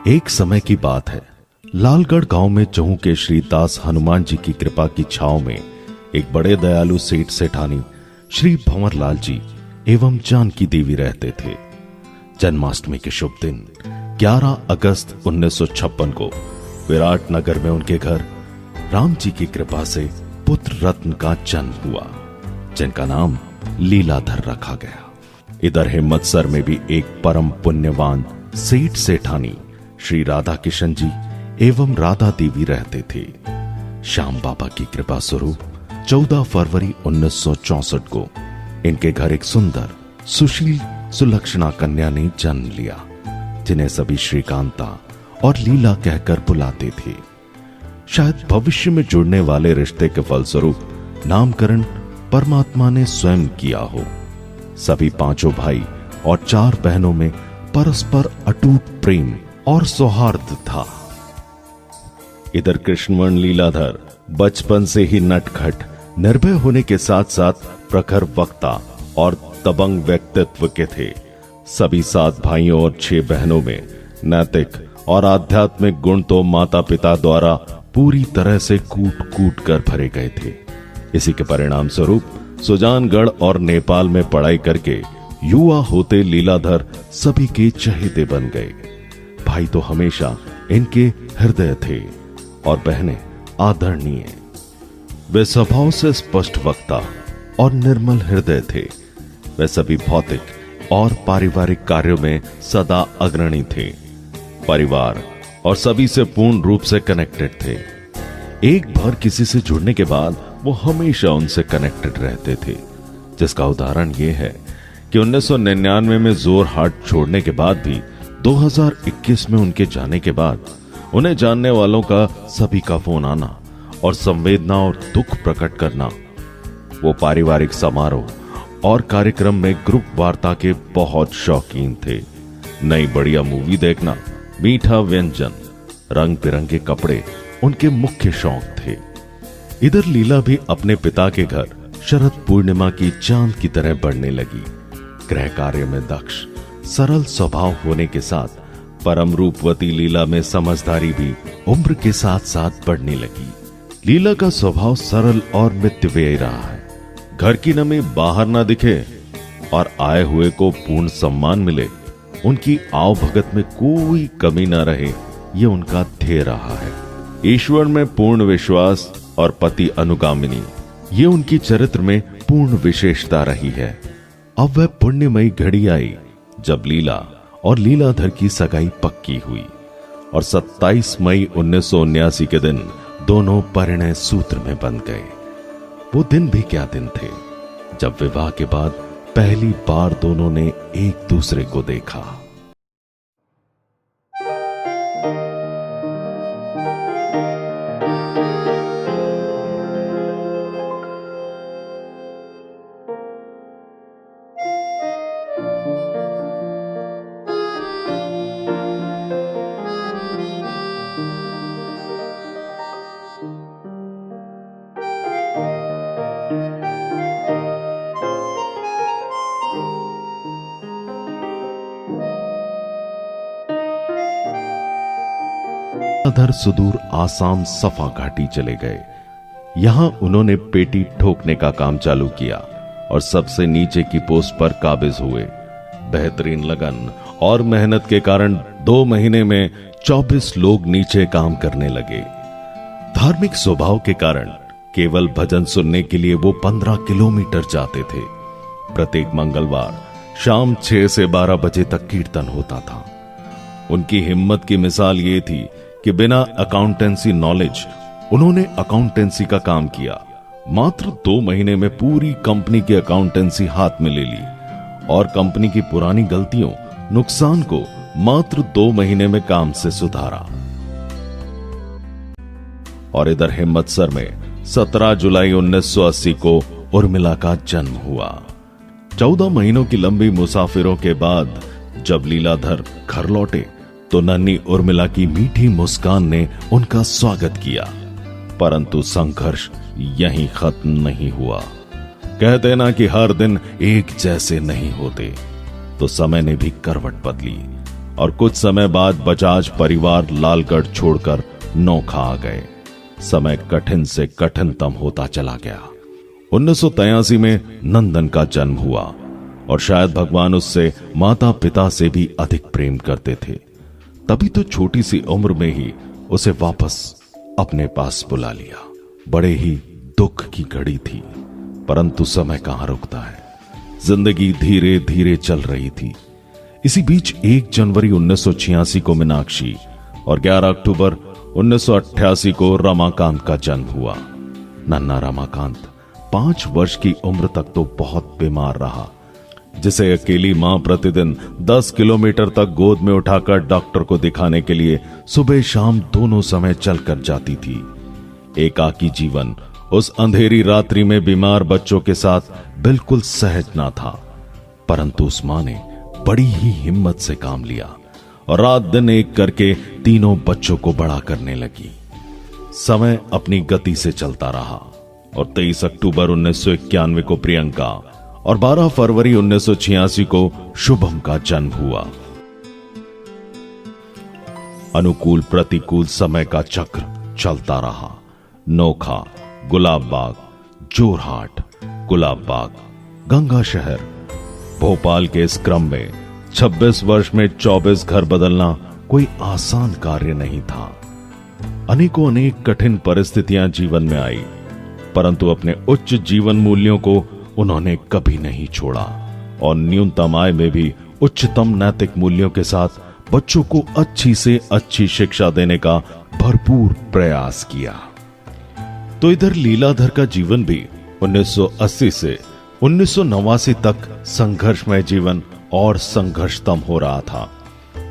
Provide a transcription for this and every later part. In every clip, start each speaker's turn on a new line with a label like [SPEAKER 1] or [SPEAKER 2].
[SPEAKER 1] एक समय की बात है, लालगढ़ गांव में चहु के श्री दास हनुमान जी की कृपा की छांव में एक बड़े दयालु सेठ सेठानी श्री भंवरलाल जी एवं जानकी देवी रहते थे। जन्माष्टमी के शुभ दिन 11 अगस्त 1956 को विराट नगर में उनके घर राम जी की कृपा से पुत्र रत्न का जन्म हुआ, जिनका नाम लीलाधर रखा गया। इधर हिम्मतसर में भी एक परम पुण्यवान सेठ सेठानी श्री राधा किशन जी एवं राधा देवी रहते थे। श्याम बाबा की कृपा स्वरूप 14 फरवरी 1964 को इनके घर एक सुंदर सुशील सुलक्षणा कन्या ने जन्म लिया, जिन्हें सभी श्रीकांता और लीला कहकर बुलाते थे। शायद भविष्य में जुड़ने वाले रिश्ते के फलस्वरूप नामकरण परमात्मा ने स्वयं किया हो। सभी पांचों भाई और 4 बहनों में परस्पर अटूट प्रेम और सौहार्द था। इधर कृष्णवर्ण लीलाधर बचपन से ही नटखट निर्भय होने के साथ साथ प्रखर वक्ता और दबंग व्यक्तित्व के थे। सभी 7 भाइयों और 6 बहनों में नैतिक और आध्यात्मिक गुण तो माता पिता द्वारा पूरी तरह से कूट कूट कर भरे गए थे। इसी के परिणाम स्वरूप सुजानगढ़ और नेपाल में पढ़ाई करके युवा होते लीलाधर सभी के चहेते बन गए। भाई तो हमेशा इनके हृदय थे और बहनें आदरणीय। वे स्वभाव से स्पष्ट वक्ता और निर्मल हृदय थे। वे सभी भौतिक और पारिवारिक कार्यों में सदा अग्रणी थे। परिवार और सभी से पूर्ण रूप से कनेक्टेड थे। एक बार किसी से जुड़ने के बाद वो हमेशा उनसे कनेक्टेड रहते थे, जिसका उदाहरण यह है कि 1999 में जोर हार्ट छोड़ने के बाद भी 2021 में उनके जाने के बाद उन्हें जानने वालों का सभी का फोन आना और संवेदना और दुख प्रकट करना। वो पारिवारिक समारोह और कार्यक्रम में ग्रुप वार्ता के बहुत शौकीन थे। नई बढ़िया मूवी देखना, मीठा व्यंजन, रंग बिरंगे कपड़े उनके मुख्य शौक थे। इधर लीला भी अपने पिता के घर शरद पूर्णिमा की चांद की तरह बढ़ने लगी। गृह कार्य में दक्ष, सरल स्वभाव होने के साथ परम रूपवती लीला में समझदारी भी उम्र के साथ साथ बढ़ने लगी। लीला का स्वभाव सरल और मितव्ययी रहा है। घर की नमी बाहर ना दिखे और आए हुए को पूर्ण सम्मान मिले, उनकी आव भगत में कोई कमी ना रहे, ये उनका ध्येय रहा है। ईश्वर में पूर्ण विश्वास और पति अनुगामिनी, ये उनकी चरित्र में पूर्ण विशेषता रही है। अब वह पुण्यमयी घड़ी आई जब लीला और लीलाधर की सगाई पक्की हुई और 27 मई 1979 के दिन दोनों परिणय सूत्र में बंध गए। वो दिन भी क्या दिन थे जब विवाह के बाद पहली बार दोनों ने एक दूसरे को देखा। लीलाधर सुदूर आसाम सफा घाटी चले गए। यहां उन्होंने पेटी ठोकने का काम चालू किया और सबसे नीचे की पोस्ट पर काबिज हुए। बेहतरीन लगन और मेहनत के कारण 2 महीने में 24 लोग नीचे काम करने लगे। धार्मिक स्वभाव के कारण केवल भजन सुनने के लिए वो 15 किलोमीटर जाते थे। प्रत्येक मंगलवार शाम 6 से 12 बजे तक कीर्तन होता था। उनकी हिम्मत की मिसाल ये थी कि बिना अकाउंटेंसी नॉलेज उन्होंने अकाउंटेंसी का काम किया। मात्र 2 महीने में पूरी कंपनी की अकाउंटेंसी हाथ में ले ली और कंपनी की पुरानी गलतियों, नुकसान को मात्र 2 महीने में काम से सुधारा। और इधर हिम्मतसर में 17 जुलाई 1980 को उर्मिला का जन्म हुआ। 14 महीनों की लंबी मुसाफिरों के बाद जब लीलाधर घर लौटे तो नन्ही उर्मिला की मीठी मुस्कान ने उनका स्वागत किया। परंतु संघर्ष यहीं खत्म नहीं हुआ। कहते ना कि हर दिन एक जैसे नहीं होते, तो समय ने भी करवट बदली और कुछ समय बाद बजाज परिवार लालगढ़ छोड़कर नोखा आ गए। समय कठिन से कठिनतम होता चला गया। 1983 में नंदन का जन्म हुआ और शायद भगवान उससे माता पिता से भी अधिक प्रेम करते थे, तभी तो छोटी सी उम्र में ही उसे वापस अपने पास बुला लिया। बड़े ही दुख की घड़ी थी, परंतु समय कहां रुकता है। जिंदगी धीरे धीरे चल रही थी। इसी बीच 1 जनवरी 1986 को मीनाक्षी और 11 अक्टूबर 1988 को रमाकांत का जन्म हुआ। नन्हा रमाकांत 5 वर्ष की उम्र तक तो बहुत बीमार रहा, जिसे अकेली मां प्रतिदिन 10 किलोमीटर तक गोद में उठाकर डॉक्टर को दिखाने के लिए सुबह शाम दोनों समय चलकर जाती थी। एकाकी जीवन उस अंधेरी रात्रि में बीमार बच्चों के साथ बिल्कुल सहज ना था, परंतु उस मां ने बड़ी ही हिम्मत से काम लिया और रात दिन एक करके तीनों बच्चों को बड़ा करने लगी। समय अपनी गति से चलता रहा और 23 अक्टूबर 1991 को प्रियंका और 12 फरवरी 1986 को शुभम का जन्म हुआ। अनुकूल प्रतिकूल समय का चक्र चलता रहा। नोखा, गुलाब बाग, जोरहाट, गुलाब बाग, गंगा शहर, भोपाल के इस क्रम में 26 वर्ष में 24 घर बदलना कोई आसान कार्य नहीं था। अनेकों अनेक कठिन परिस्थितियां जीवन में आई, परंतु अपने उच्च जीवन मूल्यों को उन्होंने कभी नहीं छोड़ा और न्यूनतम आय में भी उच्चतम नैतिक मूल्यों के साथ बच्चों को अच्छी से अच्छी शिक्षा देने का भरपूर प्रयास किया। तो इधर लीलाधर का जीवन भी 1980 से 1989 तक संघर्षमय जीवन और संघर्षतम हो रहा था।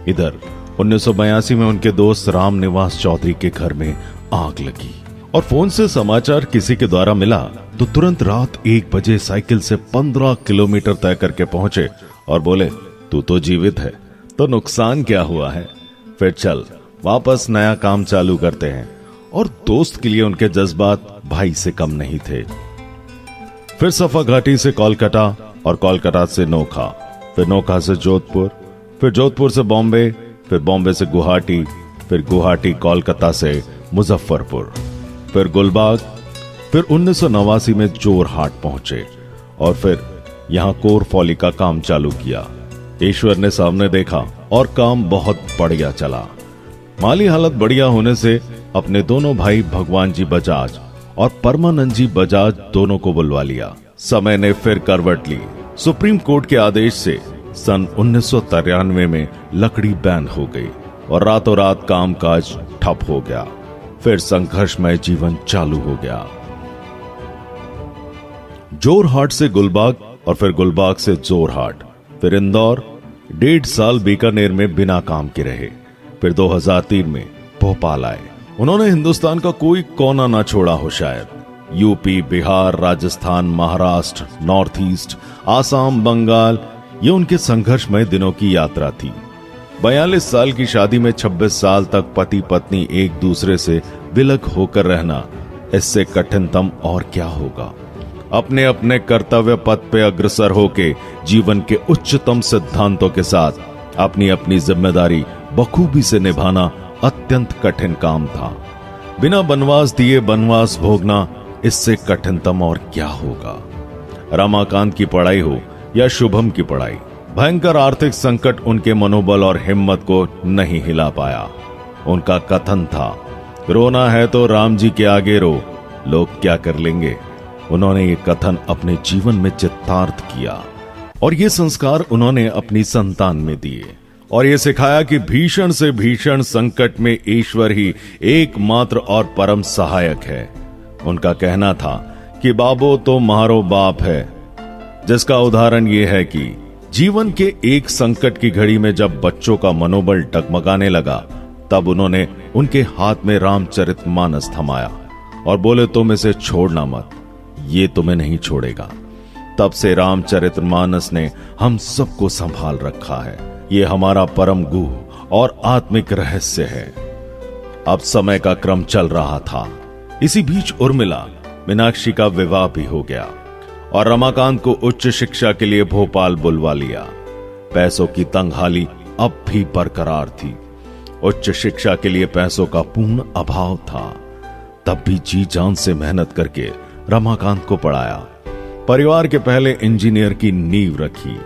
[SPEAKER 1] इधर 1982 में उनके दोस्त राम निवास चौधरी के घर में आग लगी और फोन से समाचार किसी के द्वारा मिला तो तुरंत रात 1 बजे साइकिल से 15 किलोमीटर तय करके पहुंचे और बोले, तू तो जीवित है तो नुकसान क्या हुआ है, फिर चल वापस नया काम चालू करते हैं। और दोस्त के लिए उनके जज्बात भाई से कम नहीं थे। फिर सफा घाटी से कोलकाता और कोलकाता से नोखा, फिर नोखा से जोधपुर, फिर जोधपुर से बॉम्बे, फिर बॉम्बे से गुवाहाटी, फिर गुवाहाटी कोलकाता से मुजफ्फरपुर, फिर गुलबाग, फिर 1989 में जोरहाट पहुंचे और फिर यहां कोरफौली का काम चालू किया। ईश्वर ने सामने देखा और काम बहुत बढ़िया चला। माली हालत बढ़िया होने से अपने दोनों भाई भगवान जी बजाज और परमानंद जी बजाज दोनों को बुलवा लिया। समय ने फिर करवट ली। सुप्रीम कोर्ट के आदेश से सन 1993 में लकड़ी बैन हो गई और रातों रात कामकाज ठप हो गया। फिर संघर्षमय जीवन चालू हो गया। जोरहाट से गुलबाग और फिर गुलबाग से जोरहाट, फिर इंदौर, 1.5 साल बीकानेर में बिना काम के रहे। फिर 2003 में भोपाल आए। उन्होंने हिंदुस्तान का कोई कोना ना छोड़ा हो शायद। UP, Bihar, Rajasthan, Maharashtra, north east, Assam, Bengal, ये उनके संघर्षमय दिनों की यात्रा थी। 42 साल की शादी में 26 साल तक पति पत्नी एक दूसरे से विलग होकर रहना, इससे कठिनतम और क्या होगा। अपने अपने कर्तव्य पथ पे अग्रसर होके जीवन के उच्चतम सिद्धांतों के साथ अपनी अपनी जिम्मेदारी बखूबी से निभाना अत्यंत कठिन काम था। बिना बनवास दिए बनवास भोगना, इससे कठिनतम और क्या होगा। रमाकांत की पढ़ाई हो या शुभम की पढ़ाई, भयंकर आर्थिक संकट उनके मनोबल और हिम्मत को नहीं हिला पाया। उनका कथन था, रोना है तो राम जी के आगे रो, लोग क्या कर लेंगे। उन्होंने ये कथन अपने जीवन में चित्तार्थ किया और ये संस्कार उन्होंने अपनी संतान में दिए और ये सिखाया कि भीषण से भीषण संकट में ईश्वर ही एकमात्र और परम सहायक है। उनका कहना था कि बाबो तो मारो बाप है, जिसका उदाहरण ये है कि जीवन के एक संकट की घड़ी में जब बच्चों का मनोबल डगमगाने लगा, तब उन्होंने उनके हाथ में रामचरितमानस थमाया और बोले, तुम इसे छोड़ना मत, ये तुम्हें नहीं छोड़ेगा। तब से रामचरितमानस ने हम सबको संभाल रखा है। ये हमारा परम गुह और आत्मिक रहस्य है। अब समय का क्रम चल रहा था। इसी बीच उर्मिला मीनाक्षी का विवाह भी हो गया और रमाकांत को उच्च शिक्षा के लिए भोपाल बुलवा लिया। पैसों की तंगहाली अब भी बरकरार थी। उच्च शिक्षा के लिए पैसों का पूर्ण अभाव था। तब भी जी जान से मेहनत करके रमाकांत को पढ़ाया। परिवार के पहले इंजीनियर की नींव रखी।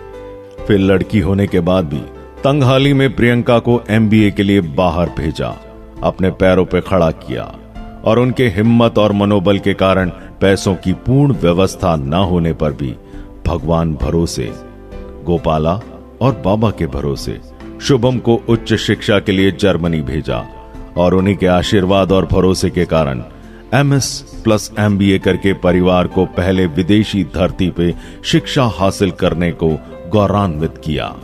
[SPEAKER 1] फिर लड़की होने के बाद भी तंगहाली में प्रियंका को एमबीए के लिए बाहर भेजा, अपने पैरों पर खड़ा किया और उनके हिम्मत और मनोबल के कारण पैसों की पूर्ण व्यवस्था न होने पर भी भगवान भरोसे, गोपाला और बाबा के भरोसे शुभम को उच्च शिक्षा के लिए जर्मनी भेजा और उन्हीं के आशीर्वाद और भरोसे के कारण MS+ MBA करके परिवार को पहले विदेशी धरती पे शिक्षा हासिल करने को गौरवान्वित किया।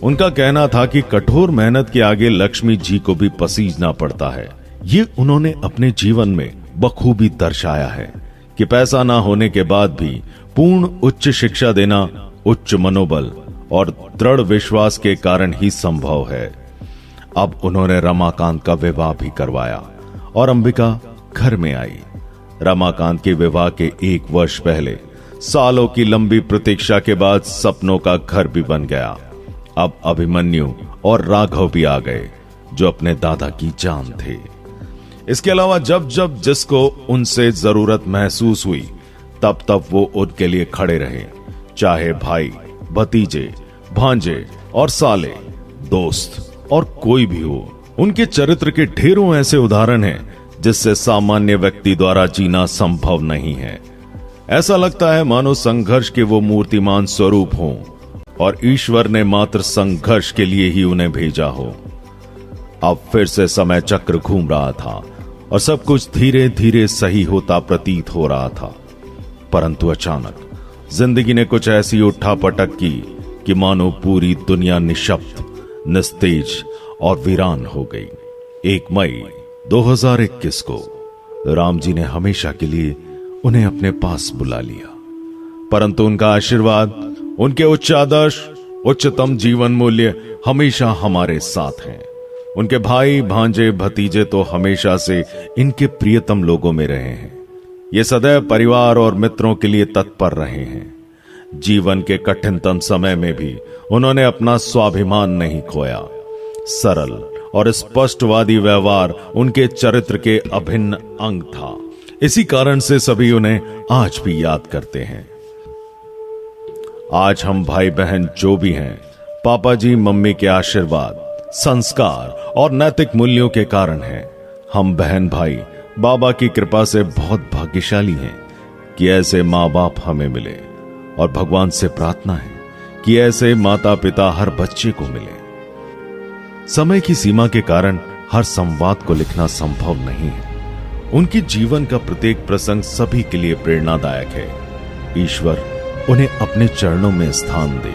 [SPEAKER 1] उनका कहना था कि कठोर मेहनत के आगे लक्ष्मी जी को भी पसीजना पड़ता है। ये उन्होंने अपने जीवन में बखूबी दर्शाया है कि पैसा ना होने के बाद भी पूर्ण उच्च शिक्षा देना उच्च मनोबल और दृढ़ विश्वास के कारण ही संभव है। अब उन्होंने रमाकांत का विवाह भी करवाया और अंबिका घर में आई। रमाकांत के विवाह के 1 वर्ष पहले सालों की लंबी प्रतीक्षा के बाद सपनों का घर भी बन गया। अब अभिमन्यु और राघव भी आ गए जो अपने दादा की जान थे। इसके अलावा जब जब जिसको उनसे जरूरत महसूस हुई तब तब वो उनके लिए खड़े रहे, चाहे भाई, भतीजे, भांजे और साले, दोस्त और कोई भी हो। उनके चरित्र के ढेरों ऐसे उदाहरण हैं जिससे सामान्य व्यक्ति द्वारा जीना संभव नहीं है। ऐसा लगता है मानो संघर्ष के वो मूर्तिमान स्वरूप हों और ईश्वर ने मात्र संघर्ष के लिए ही उन्हें भेजा हो। अब फिर से समय चक्र घूम रहा था और सब कुछ धीरे धीरे सही होता प्रतीत हो रहा था, परंतु अचानक जिंदगी ने कुछ ऐसी उठापटक की कि मानो पूरी दुनिया निशब्द, निस्तेज और वीरान हो गई। 1 मई 2021 को राम जी ने हमेशा के लिए उन्हें अपने पास बुला लिया, परंतु उनका आशीर्वाद, उनके उच्च आदर्श, उच्चतम जीवन मूल्य हमेशा हमारे साथ हैं। उनके भाई, भांजे, भतीजे तो हमेशा से इनके प्रियतम लोगों में रहे हैं। ये सदैव परिवार और मित्रों के लिए तत्पर रहे हैं। जीवन के कठिनतम समय में भी उन्होंने अपना स्वाभिमान नहीं खोया। सरल और स्पष्टवादी व्यवहार उनके चरित्र के अभिन्न अंग था। इसी कारण से सभी उन्हें आज भी याद करते हैं। आज हम भाई बहन जो भी हैं, पापा जी मम्मी के आशीर्वाद, संस्कार और नैतिक मूल्यों के कारण हैं। हम बहन भाई बाबा की कृपा से बहुत भाग्यशाली हैं कि ऐसे माँ बाप हमें मिले और भगवान से प्रार्थना है कि ऐसे माता पिता हर बच्चे को मिले। समय की सीमा के कारण हर संवाद को लिखना संभव नहीं है। उनके जीवन का प्रत्येक प्रसंग सभी के लिए प्रेरणादायक है। ईश्वर उन्हें अपने चरणों में स्थान दे।